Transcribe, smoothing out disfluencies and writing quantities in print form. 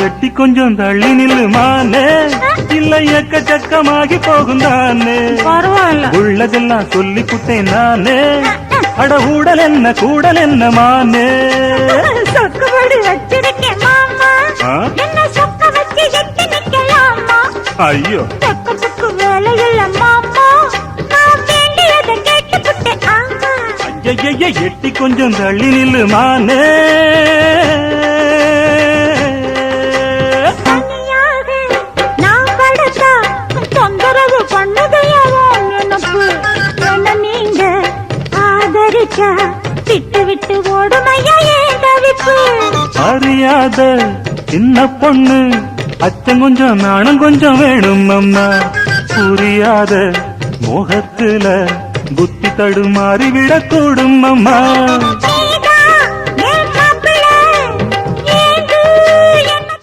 எட்டி கொஞ்சம் தள்ளி நில்லு மானே, இல்ல எக்கச்சக்கமாகி போகும் தானே. பரவாயில்ல, உள்ளதெல்லாம் சொல்லி குட்டேன் நானே, அட ஊடல் என்ன கூடல் என்ன மானே. சொக்குபடி வச்சிருக்கேன் மாமா, என்ன சொக்க வச்சு எட்டி நிக்கலாமா? ஐயோ சொக்கத்துக்கு வேலை இல்ல மாமா, நான் வேண்டியதை கேட்டுக்கிட்டேன். ஆமா ஐய எட்டி கொஞ்சம் தள்ளி நில்லு மானே. தனியாக நான் படுத்தா தொந்தரவு பண்ணுதையாவோ நினப்பு. என்ன நீங்க ஆதரிச்சா விட்டு விட்டு ஓடுமையா ஏன் தவிப்பு? அறியாத சின்ன பொண்ணு, அச்சம் கொஞ்சம் நாணம் கொஞ்சம் வேணும் அம்மா. புரியாத மோகத்துல புத்தி தடுமாறி விடக்கூடும் அம்மா.